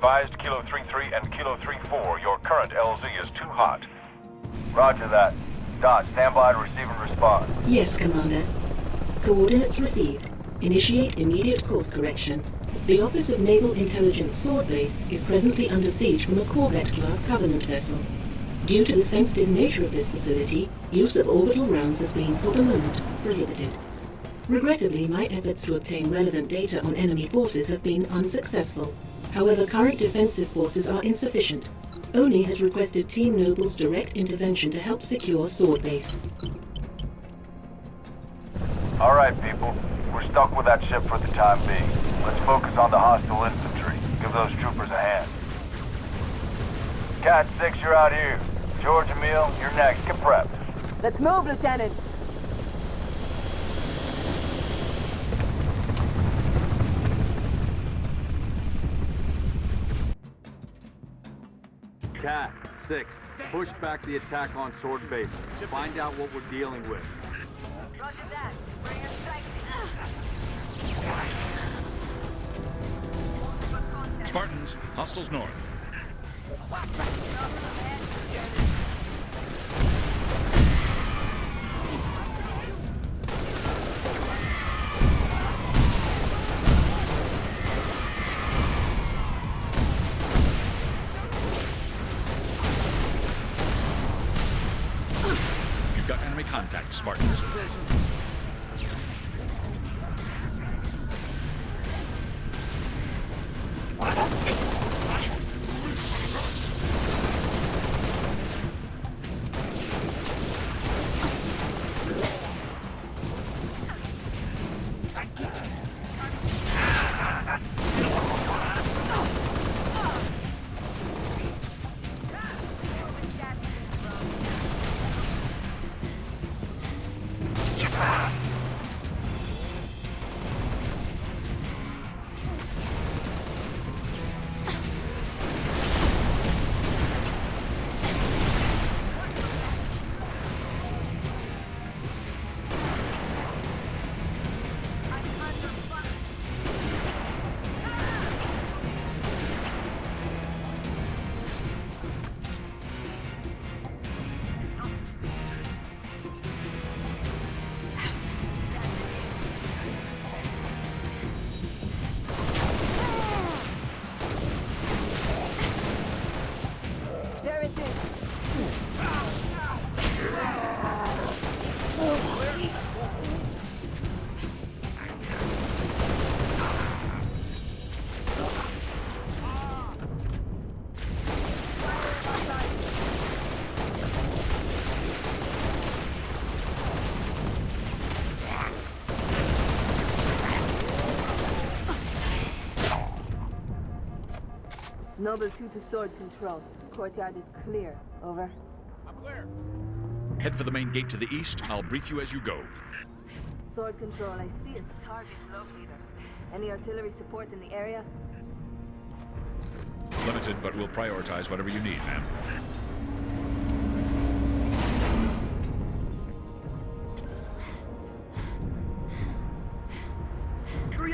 advised Kilo 3-3 and Kilo 3-4, your current LZ is too hot. Roger that. Dot, stand by to receive and respond. Yes, Commander. Coordinates received. Initiate immediate course correction. The Office of Naval Intelligence Sword Base is presently under siege from a Corvette-class Covenant vessel. Due to the sensitive nature of this facility, use of orbital rounds has been, for the moment, prohibited. Regrettably, my efforts to obtain relevant data on enemy forces have been unsuccessful. However, current defensive forces are insufficient. ONI has requested Team Noble's direct intervention to help secure Sword Base. All right, people. We're stuck with that ship for the time being. Let's focus on the hostile infantry. Give those troopers a hand. Cat 6, you're out here. George, Emile, you're next. Get prepped. Let's move, Lieutenant. Cat 6, push back the attack on Sword Base. Find out what we're dealing with. Roger that. Bring your strike. Spartans, hostiles north. You've got enemy contact, Spartans. Noble 2 to sword control. Courtyard is clear. Over. I'm clear. Head for the main gate to the east. I'll brief you as you go. Sword control, I see a target locator. Any artillery support in the area? Limited, but we'll prioritize whatever you need, ma'am.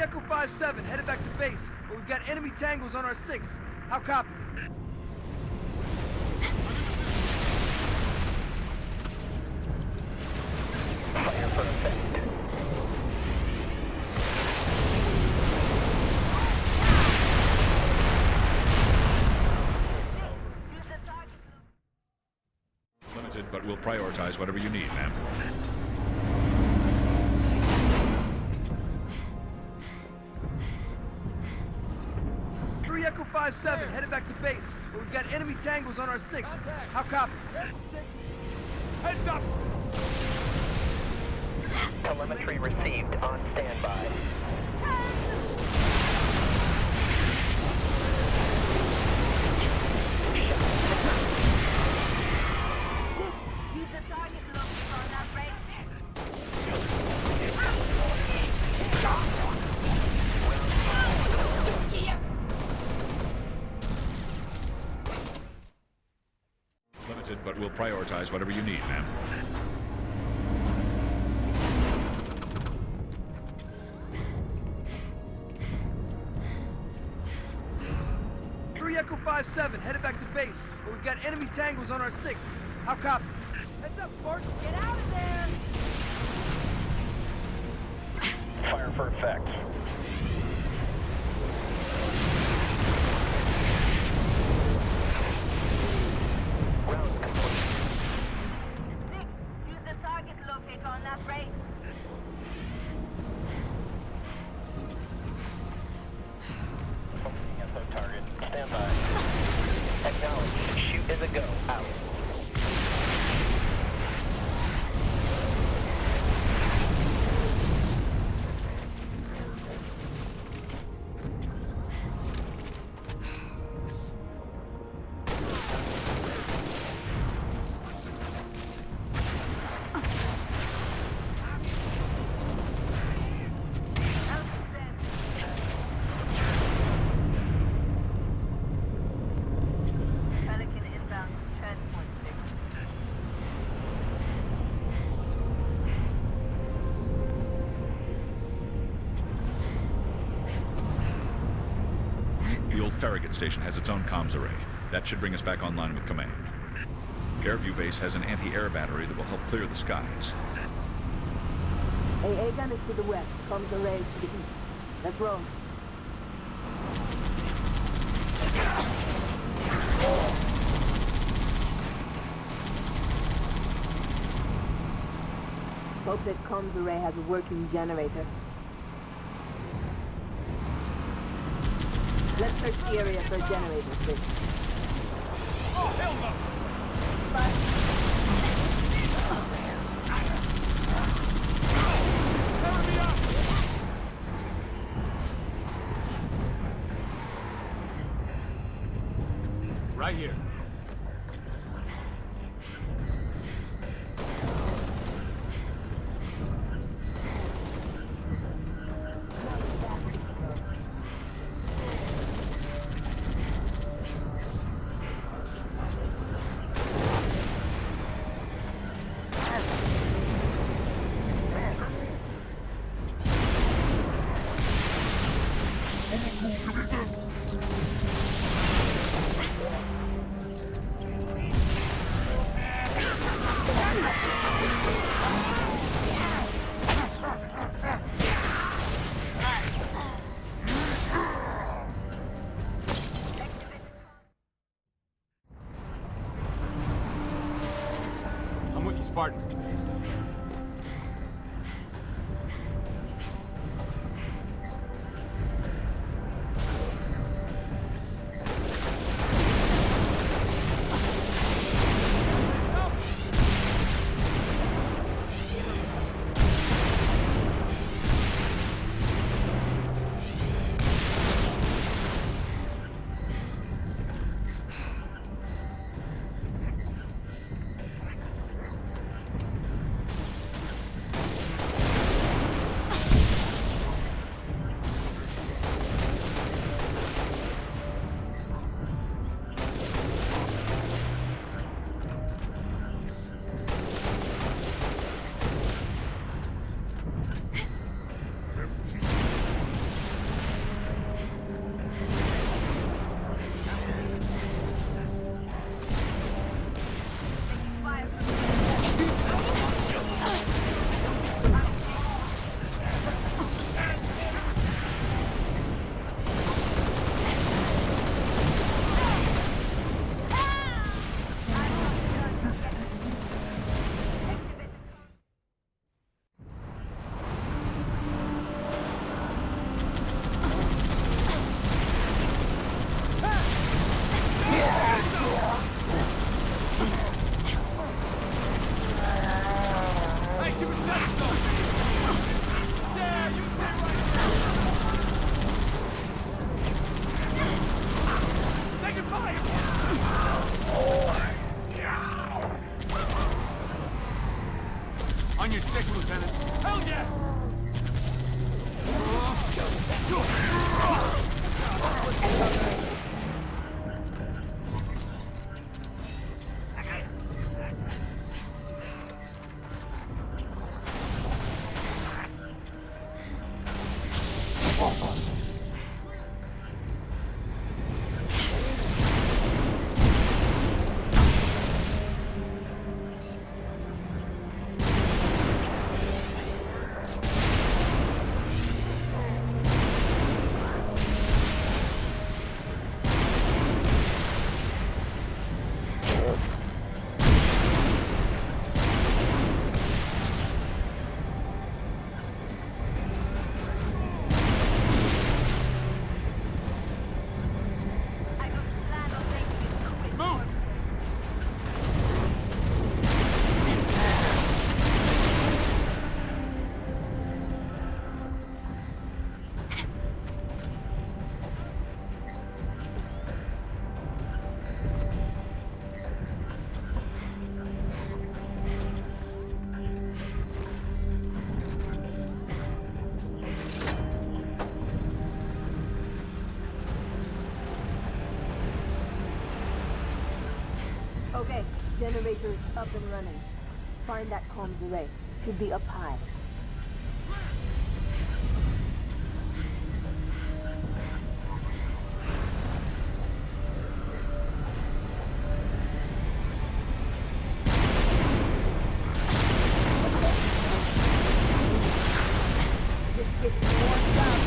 Echo 5-7, headed back to base, but we've got enemy tangles on our 6. How copy? Limited, but we'll prioritize whatever you need, ma'am. Echo 5-7, headed back to base, but we've got enemy tangles on our 6. How copy? 6. Heads up! Telemetry received, on standby. Use the target locator on that Limited, but we'll prioritize whatever you need, ma'am. Echo 5-7, headed back to base, but we've got enemy tangos on our 6. How copy? Heads up, Spark! Get out of there! Fire for effect. Round complete. 6, use the target locator on that rail. Focusing SO target. Stand by. Acknowledge. Shoot as a go. Out. Pelican inbound, transport 6. The old Farragut station has its own comms array. That should bring us back online with command. Airview Base has an anti-air battery that will help clear the skies. AA gun is to the west, comms array is to the east. Let's roll. Hope that comms array has a working generator. Let's search the area for a generator, Sis. Oh, hell no! Cover me up! Right here. I'm with you, Spartan. Okay, generator is up and running. Find that comms array. Should be up high. Just get more down.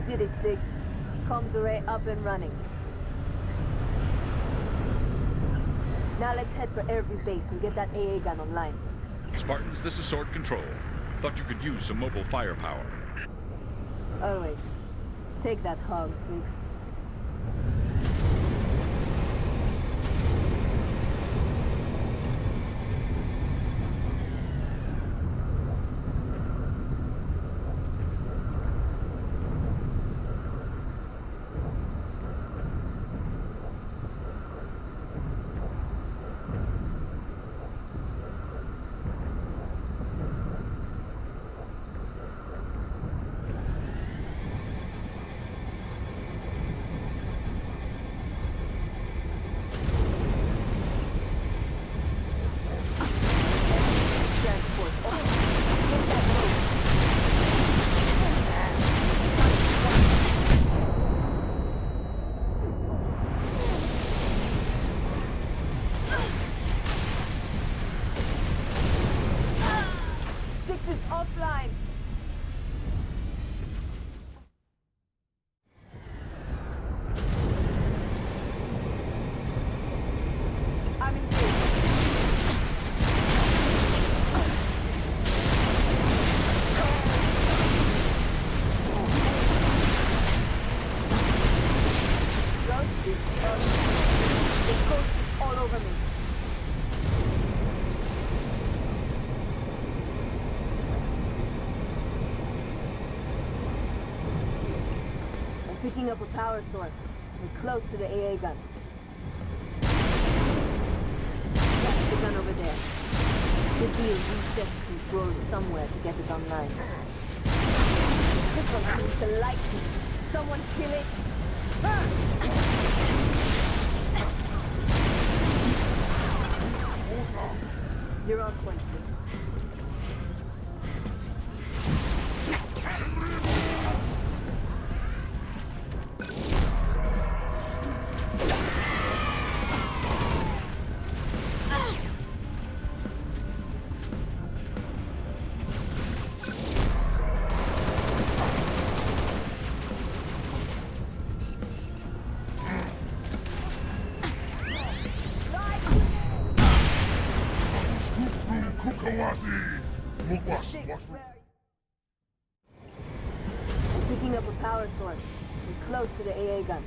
Did it, 6. Comms array up and running. Now let's head for Airview Base and get that AA gun online. Spartans, this is Sword Control. Thought you could use some mobile firepower. Always. Take that hog, 6. Transport. Get that road. Six is offline. I'm engaged. Ghost is on. The ghost is all over me. I'm picking up a power source. We're close to the AA gun. That's the gun over there. Should be a reset control somewhere to get it online. This one seems to like me. Someone kill it. You're on point, 6. Six, where are you? I'm picking up a power source. We're close to the AA gun.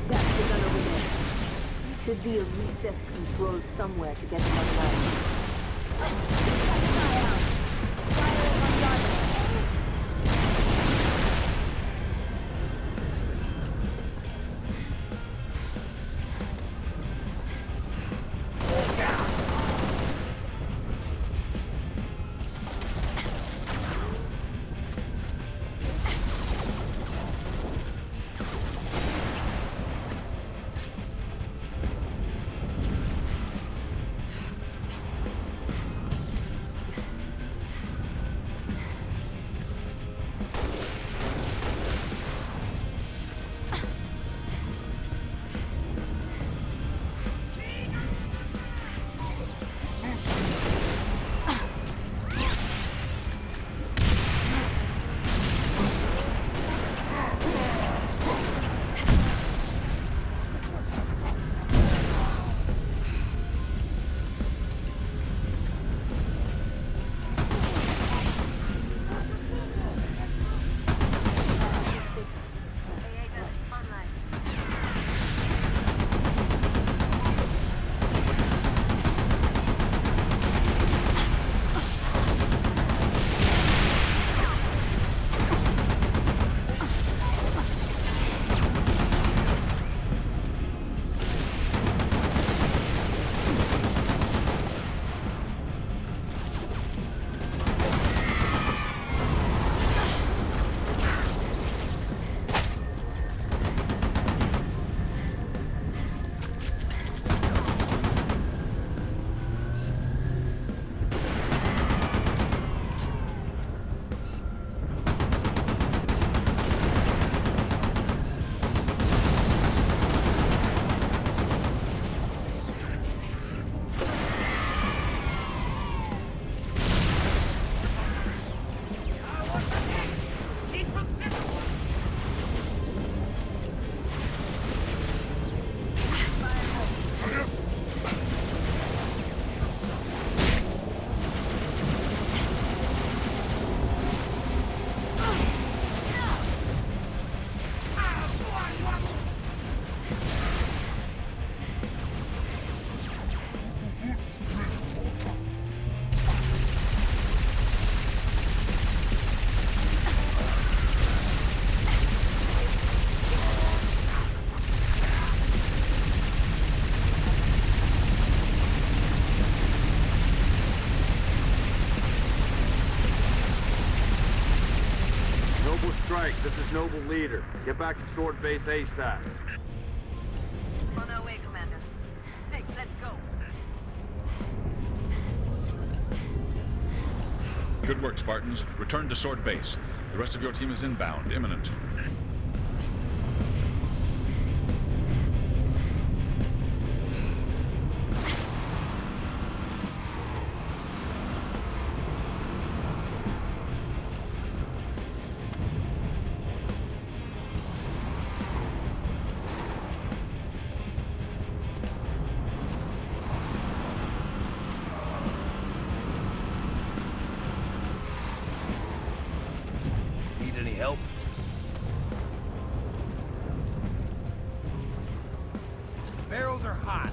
That's the gun over there. Should be a reset control somewhere to get it online. Fire out. Fire on target. Strike, this is Noble Leader. Get back to Sword Base ASAP. On our way, Commander. 6, let's go. Good work, Spartans. Return to Sword Base. The rest of your team is inbound, imminent. Need any help? Barrels are hot.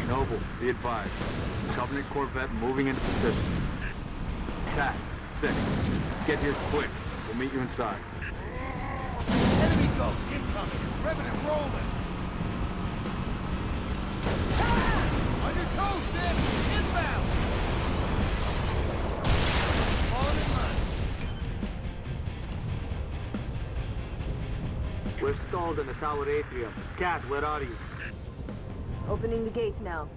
Noble, be advised. Covenant Corvette moving into position. TAC, 6. Get here quick. We'll meet you inside. Enemy ghost incoming. Revving and rolling. Ah! On your toes, Sid. Inbound. Falling in line. We're stalled in the tower atrium. Cat, where are you? Opening the gates now.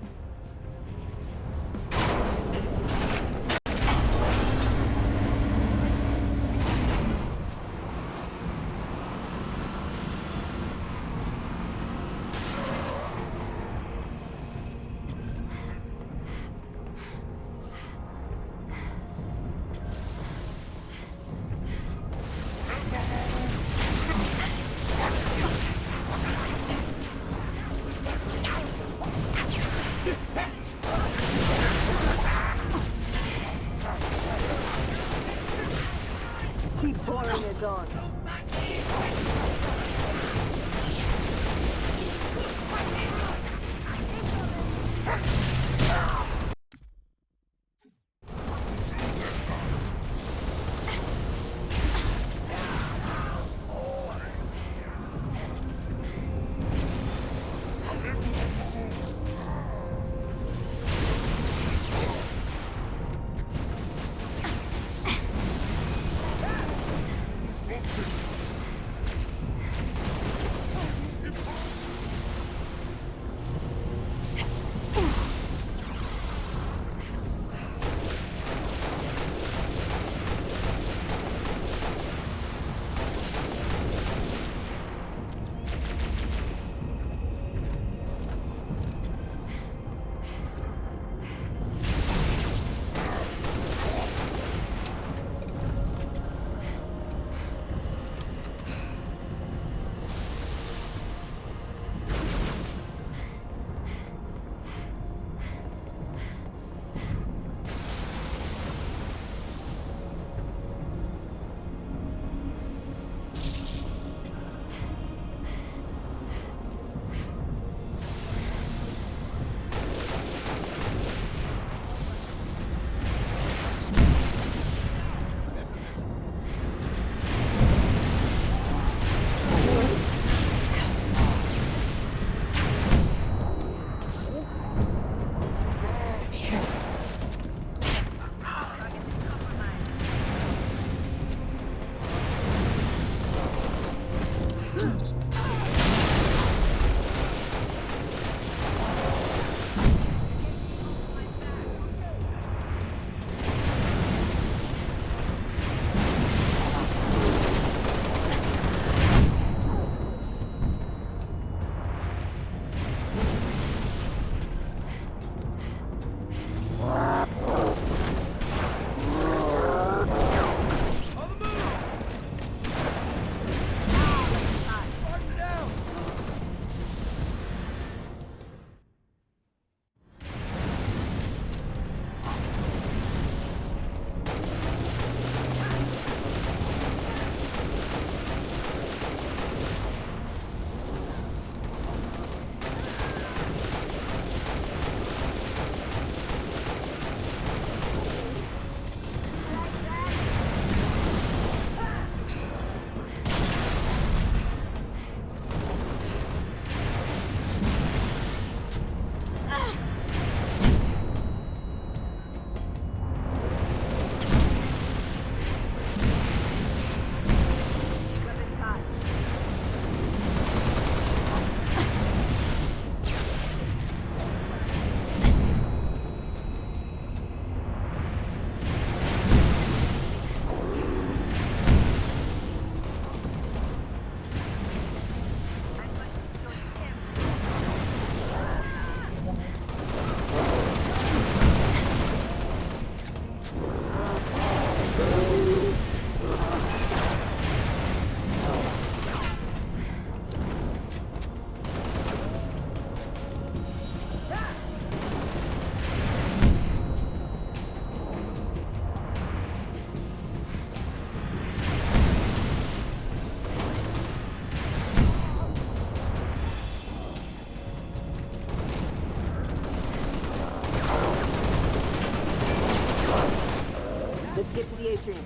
the atrium.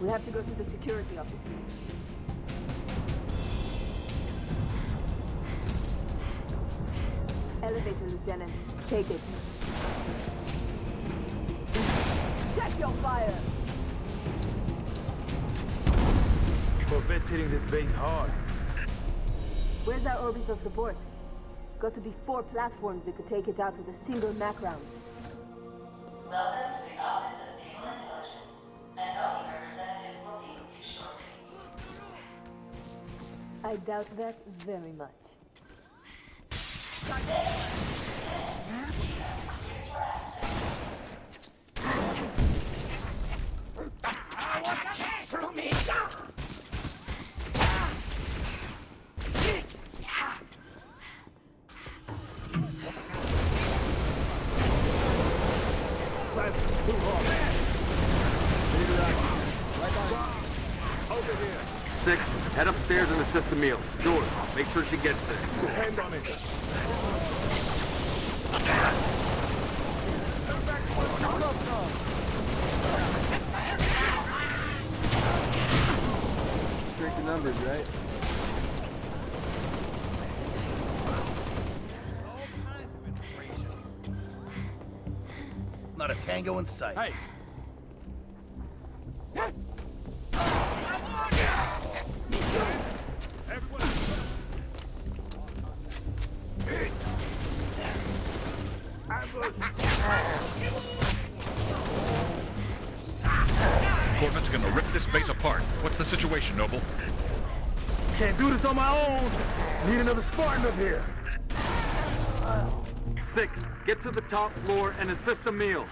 We have to go through the security office. Elevator, Lieutenant. Take it. Check your fire! Corvette's hitting this base hard. Where's our orbital support? Got to be 4 platforms that could take it out with a single Mac round. Welcome to the Office of Naval Intelligence. An ONI representative will be with you shortly. I doubt that very much. Six, head upstairs and assist Emil. George, make sure she gets there. Depend on it. Straight to numbers, right? Not a tango in sight. Hey! Corvette's gonna rip this base apart. What's the situation, Noble? Can't do this on my own. Need another Spartan up here. Six, get to the top floor and assist Emil.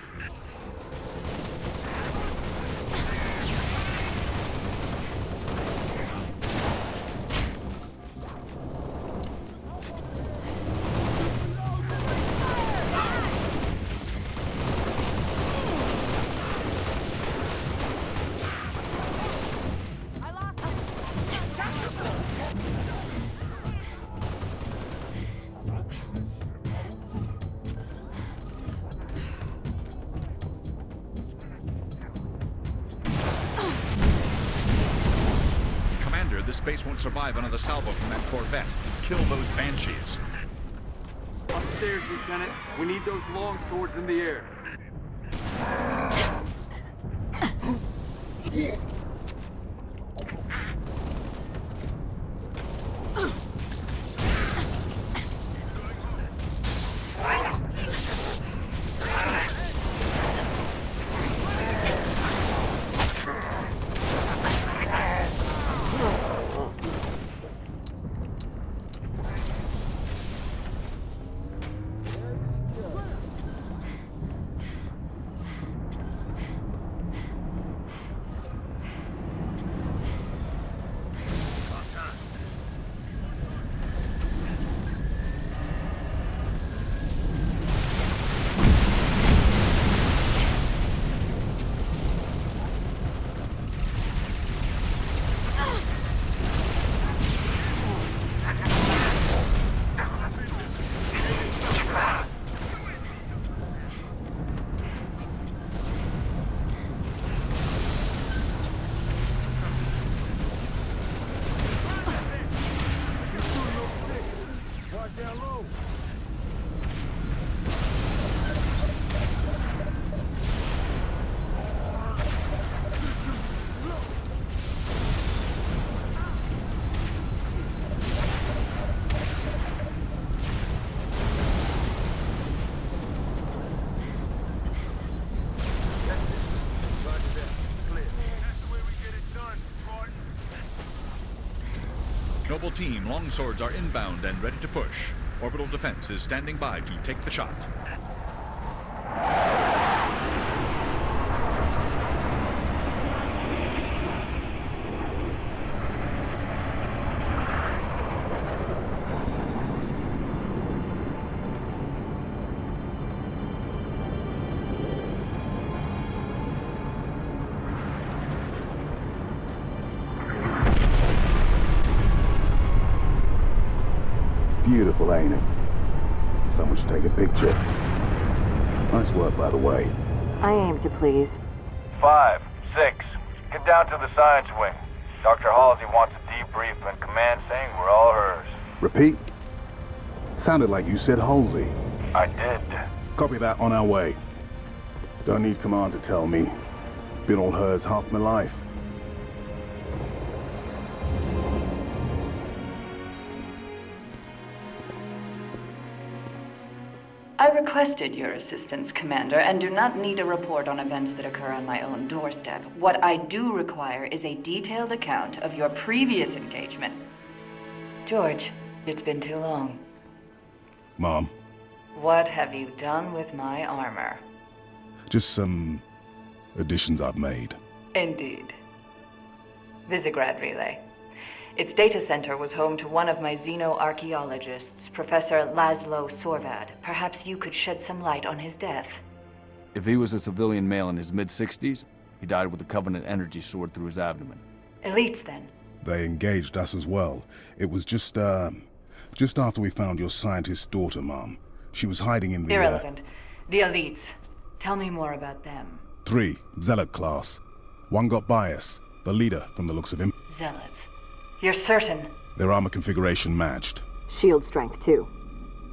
This base won't survive another salvo from that Corvette. Kill those Banshees. Upstairs, Lieutenant. We need those long swords in the air. Noble team, longswords are inbound and ready to push. Orbital defense is standing by to take the shot. Beautiful, ain't it? Someone should take a picture. Nice work, by the way. I aim to please. 5, 6. Get down to the science wing. Dr. Halsey wants a debrief and command saying we're all hers. Repeat? Sounded like you said Halsey. I did. Copy that, on our way. Don't need command to tell me. Been all hers half my life. I requested your assistance, Commander, and do not need a report on events that occur on my own doorstep. What I do require is a detailed account of your previous engagement. George, it's been too long. Mom, What have you done with my armor? just some additions I've made. Indeed. Visegrad Relay. Its data center was home to one of my xenoarchaeologists, Professor Laszlo Sorvad. Perhaps you could shed some light on his death. If he was a civilian male in his mid-60s, he died with a Covenant energy sword through his abdomen. Elites, then? They engaged us as well. It was just after we found your scientist's daughter, Mom. She was hiding in the... Irrelevant. The Elites. Tell me more about them. 3, Zealot class. One got by us. The leader, from the looks of him. Zealots. You're certain? Their armor configuration matched. Shield strength, too.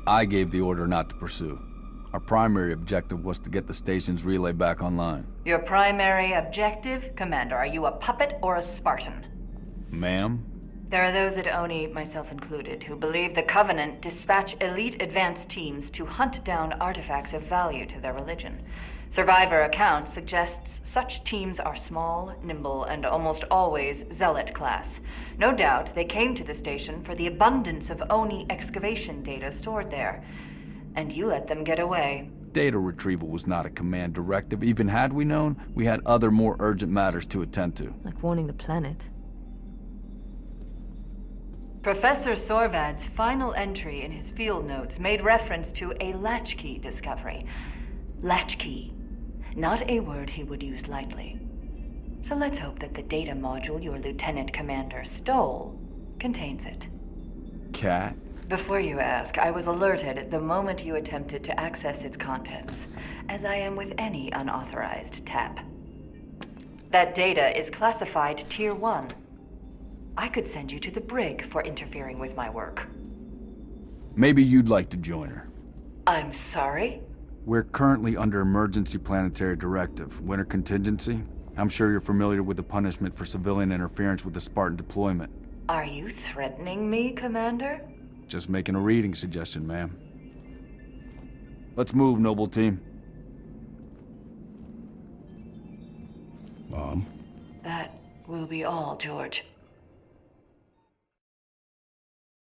I gave the order not to pursue. Our primary objective was to get the station's relay back online. Your primary objective? Commander, are you a puppet or a Spartan? Ma'am? There are those at ONI, myself included, who believe the Covenant dispatch elite advance teams to hunt down artifacts of value to their religion. Survivor accounts suggests such teams are small, nimble, and almost always Zealot class. No doubt they came to the station for the abundance of ONI excavation data stored there. And you let them get away. Data retrieval was not a command directive. Even had we known, we had other more urgent matters to attend to. Like warning the planet. Professor Sorvad's final entry in his field notes made reference to a latchkey discovery. Latchkey. Not a word he would use lightly. So let's hope that the data module your Lieutenant Commander stole contains it. Cat? Before you ask, I was alerted the moment you attempted to access its contents, as I am with any unauthorized tap. That data is classified Tier 1. I could send you to the brig for interfering with my work. Maybe you'd like to join her. I'm sorry? We're currently under emergency planetary directive, winter contingency. I'm sure you're familiar with the punishment for civilian interference with the Spartan deployment. Are you threatening me, Commander? Just making a reading suggestion, ma'am. Let's move, noble team. Mom? That will be all, George.